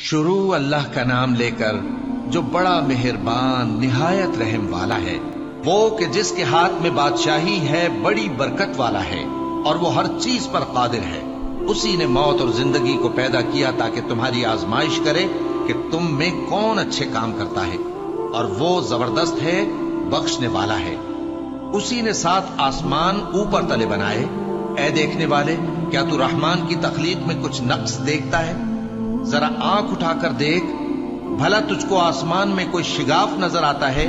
شروع اللہ کا نام لے کر جو بڑا مہربان نہایت رحم والا ہے، وہ کہ جس کے ہاتھ میں بادشاہی ہے، بڑی برکت والا ہے اور وہ ہر چیز پر قادر ہے۔ اسی نے موت اور زندگی کو پیدا کیا تاکہ تمہاری آزمائش کرے کہ تم میں کون اچھے کام کرتا ہے، اور وہ زبردست ہے، بخشنے والا ہے۔ اسی نے 7 آسمان اوپر تلے بنائے۔ اے دیکھنے والے، کیا تو رحمان کی تخلیق میں کچھ نقص دیکھتا ہے؟ ذرا آنکھ اٹھا کر دیکھ، بھلا تجھ کو آسمان میں کوئی شگاف نظر آتا ہے؟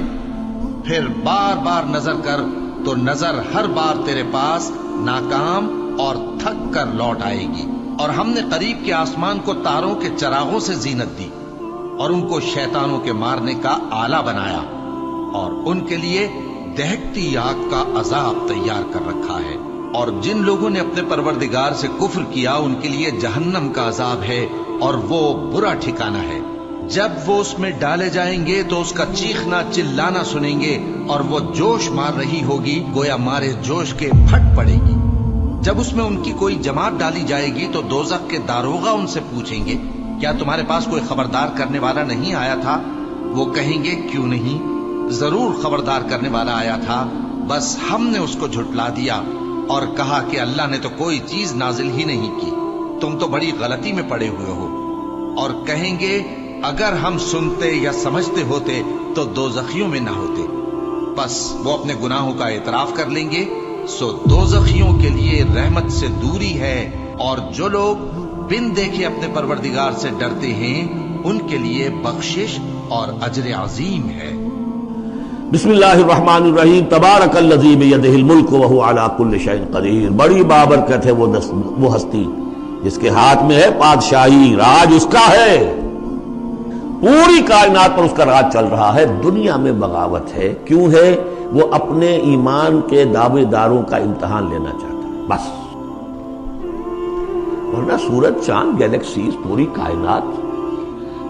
پھر بار بار نظر کر تو نظر ہر بار تیرے پاس ناکام اور تھک کر لوٹ آئے گی۔ اور ہم نے قریب کے آسمان کو تاروں کے چراغوں سے زینت دی اور ان کو شیطانوں کے مارنے کا آلہ بنایا، اور ان کے لیے دہکتی آگ کا عذاب تیار کر رکھا ہے۔ اور جن لوگوں نے اپنے پروردگار سے کفر کیا ان کے لیے جہنم کا عذاب ہے، اور وہ برا ٹھکانہ ہے۔ جب وہ اس میں ڈالے جائیں گے تو اس کا چیخنا چلانا سنیں گے، اور وہ جوش مار رہی ہوگی گویا مارے جوش کے پھٹ پڑے گی۔ جب اس میں ان کی کوئی جماعت ڈالی جائے گی تو دوزخ کے داروغہ ان سے پوچھیں گے، کیا تمہارے پاس کوئی خبردار کرنے والا نہیں آیا تھا؟ وہ کہیں گے، کیوں نہیں، ضرور خبردار کرنے والا آیا تھا، بس ہم نے اس کو جھٹلا دیا اور کہا کہ اللہ نے تو کوئی چیز نازل ہی نہیں کی، تم تو بڑی غلطی میں پڑے ہوئے ہو۔ اور کہیں گے، اگر ہم سنتے یا سمجھتے ہوتے تو دوزخیوں میں نہ ہوتے۔ بس وہ اپنے گناہوں کا اعتراف کر لیں گے، سو دوزخیوں کے لیے رحمت سے دوری ہے، اور جو لوگ بن دیکھے اپنے پروردگار سے ڈرتے ہیں ان کے لیے بخشش اور اجر عظیم ہے۔ بسم اللہ الرحمن الرحیم۔ تبارک الذی بیدہ الملک وہو علی کل شیء قدیر۔ بڑی بابرکت ہے وہ ہستی جس کے ہاتھ میں ہے بادشاہی، راج اس کا ہے، پوری کائنات پر اس کا راج چل رہا ہے۔ دنیا میں بغاوت ہے، کیوں ہے؟ وہ اپنے ایمان کے دعوے داروں کا امتحان لینا چاہتا ہے، بس۔ ورنہ سورج، چاند، گیلیکسیز، پوری کائنات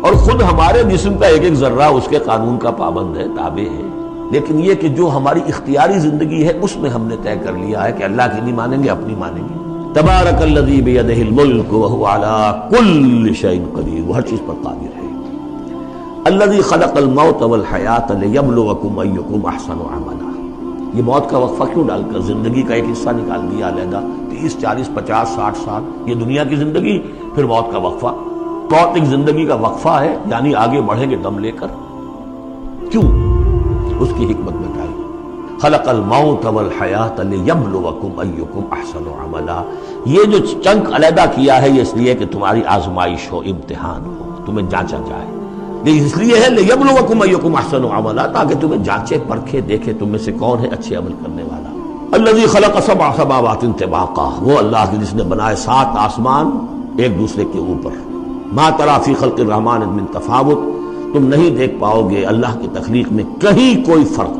اور خود ہمارے جسم کا ایک ایک ذرہ اس کے قانون کا پابند ہے، تابع ہے۔ لیکن یہ کہ جو ہماری اختیاری زندگی ہے اس میں ہم نے طے کر لیا ہے کہ اللہ کی نہیں مانیں گے، اپنی مانیں گے۔ تبارک الذی بیدہ الملک وہو علی کل شیء قدیر، وہ ہر چیز پر قادر ہے۔ الذی خلق الموت والحیات لیبلوکم ایکم احسن عملا۔ یہ موت کا وقفہ کیوں ڈال کر زندگی کا ایک حصہ نکال دیا علیحدہ؟ 30، 40، 50، 60 سال یہ دنیا کی زندگی، پھر موت کا وقفہ۔ موت ایک زندگی کا وقفہ ہے، یعنی آگے بڑھیں گے دم لے کر۔ کیوں؟ اس کی حکمت بتائی۔ خلق الموت والحیات لیبلوکم ایکم احسن عملا۔ یہ جو چنک علیحدہ کیا ہے یہ اس لیے کہ تمہاری آزمائش ہو، امتحان ہو، تمہیں جانچا جائے۔ یہ اس لیے ہے لیبلوکم ایکم احسن عملا، تاکہ تمہیں جانچے پرکھے دیکھے تم میں سے کون ہے اچھے عمل کرنے والا۔ الذی خلق 7 سماوات طباقا، وہ اللہ کی جس نے بنائے 7 آسمان ایک دوسرے کے اوپر۔ ما تری فی خلق الرحمن من تفاوت، تم نہیں دیکھ پاؤ گے اللہ کی تخلیق میں کہیں کوئی فرق،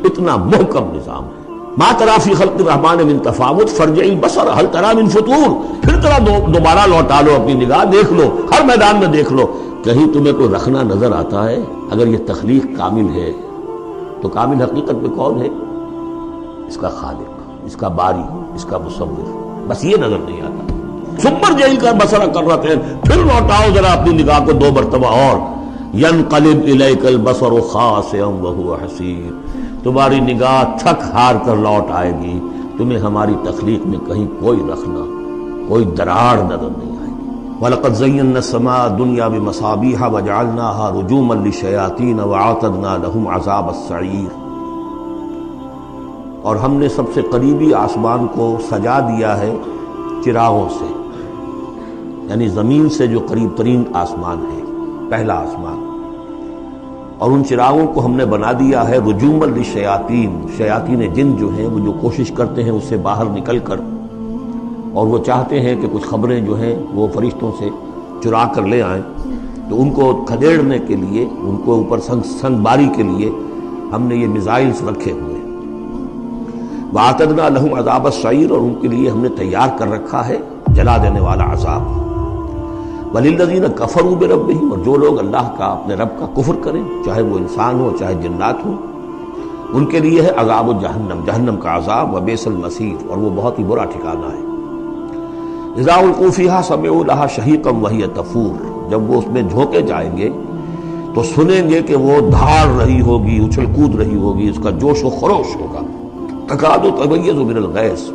اتنا محکم نظام ہے۔ ما تری فی خلق الرحمن من تفاوت فارجع البصر هل تری من فطور، پھر ذرا دوبارہ لوٹا لو اپنی نگاہ، دیکھ لو، ہر میدان میں دیکھ لو، کہیں تمہیں کوئی رکھنا نظر آتا ہے؟ اگر یہ تخلیق کامل ہے تو کامل حقیقت میں کون ہے؟ اس کا خالق، اس کا باری، اس کا مصور، بس یہ نظر نہیں آتا۔ سپر جیل کا بسرا کر رہتے ہیں، پھر لوٹاؤ ذرا اپنی نگاہ کو 2 مرتبہ اور۔ ینقلب الیک البصر خاسئا وہو حسیر، تمہاری نگاہ تھک ہار کر لوٹ آئے گی، تمہیں ہماری تخلیق میں کہیں کوئی رکھنا، کوئی دراڑ نظر نہیں آئے گی۔ وَلَقَدْ زَيَّنَّا السَّمَاءَ الدُّنْيَا بِمَصَابِيحَ وَجَعَلْنَاهَا رُجُومًا لِلشَّيَاطِينَ وَأَعْتَدْنَا لَهُمْ عَذَابَ السَّعِيرِ۔ اور ہم نے سب سے قریبی آسمان کو سجا دیا ہے چراغوں سے، یعنی زمین سے جو قریب ترین آسمان ہے، پہلا آسمان، اور ان چراغوں کو ہم نے بنا دیا ہے رجوما للشیاطین، شیاطین جن جو ہیں وہ جو کوشش کرتے ہیں اس سے باہر نکل کر، اور وہ چاہتے ہیں کہ کچھ خبریں جو ہیں وہ فرشتوں سے چرا کر لے آئیں، تو ان کو کھدیڑنے کے لیے، ان کو اوپر سنگ باری کے لیے ہم نے یہ میزائلز رکھے ہوئے۔ وَأَعْتَدْنَا لَهُمْ عَذَابَ السَّعِيرِ، اور ان کے لیے ہم نے تیار کر رکھا ہے جلا دینے والا عذاب۔ وَلِلَّذِينَ كَفَرُوا بِرَبِّهِمْ، اور جو لوگ اللہ کا، اپنے رب کا کفر کریں، چاہے وہ انسان ہو چاہے جنات ہوں، ان کے لیے ہے عذاب جہنم، جہنم کا عذاب، وبئس المصیر، اور وہ بہت ہی برا ٹھکانہ ہے۔ اذا القوا فیہا سمعوا لہا شہیقا وہی تفور، جب وہ اس میں جھونکے جائیں گے تو سنیں گے کہ وہ دھاڑ رہی ہوگی، اچھل کود رہی ہوگی، اس کا جوش و خروش ہوگا. تکاد تمیز من الغیظ،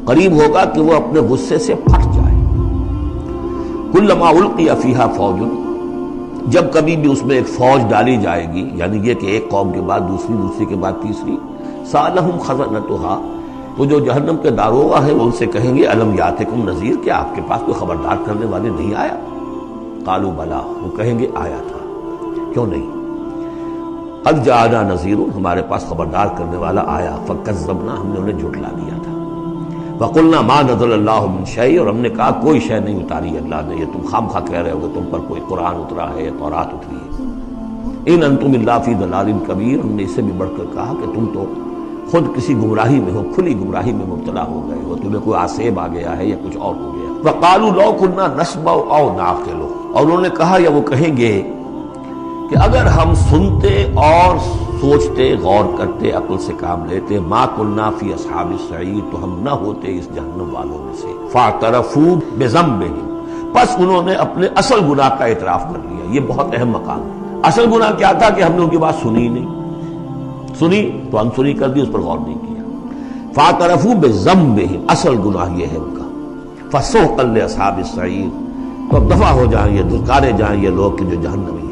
قریب ہوگا کہ وہ اپنے غصے سے پھٹ جائے. کلما القی فیہا فوج، جب کبھی بھی اس میں ایک فوج ڈالی جائے گی، یعنی یہ کہ ایک قوم کے بعد دوسری، دوسری کے بعد تیسری، سألہم خزنتہا، وہ جو جہنم کے داروغہ ہیں وہ ان سے کہیں گے الم یاتکم نذیر، کیا آپ کے پاس کوئی خبردار کرنے والے نہیں آیا؟ قالوا بلا، وہ کہیں گے آیا تھا، کیوں نہیں؟ قد جاءنا نذیر، ہمارے پاس خبردار کرنے والا آیا، فکذبنا، ہم نے انہیں جھٹلا دیا تھا. وقلنا ما نزل اللہ من شیء، اور ہم نے کہا کوئی شے نہیں اتاری اللہ نے، یہ تم خام خواہ کہہ رہے ہو کہ تم پر کوئی قرآن اترا ہے یا تورات اتری ہے. ان انتم الا فی ضلال کبیر، ہم نے اس سے بھی بڑھ کر کہا کہ تم تو خود کسی گمراہی میں ہو، کھلی گمراہی میں مبتلا ہو گئے ہو، تمہیں کوئی آسیب آ گیا ہے یا کچھ اور ہو گیا. وقالوا لو كنا نسمع او نعقل، اور انہوں نے کہا یا وہ کہیں گے کہ اگر ہم سنتے اور سوچتے، غور کرتے، عقل سے کام لیتے، ما كنا فی اصحاب السعیر، تو ہم نہ ہوتے اس جہنم والوں میں سے. فاعترفوا بذنبهم، پس انہوں نے اپنے اصل گناہ کا اعتراف کر لیا. یہ بہت اہم مقام ہے. اصل گناہ کیا تھا کہ ہم نے ان کی بات سنی ہی نہیں، سنی تو انسنی کر دی، اس پر غور نہیں کیا. فاعترفوا بذنبهم، اصل گناہ یہ ہے ان کا. فسحقا لاصحاب السعیر، تو اب دفع ہو جائیں یہ، دھتکارے جائیں یہ لوگ کہ جو جہنمی ہیں.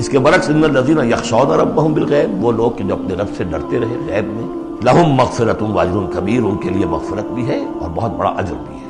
اس کے برعکس ان الذین یخشون ربهم بالغیب، وہ لوگ کہ جو اپنے رب سے ڈرتے رہے غیب میں، لہم مغفرۃ واجر کبیر، ان کے لیے مغفرت بھی ہے اور بہت بڑا اجر بھی ہے.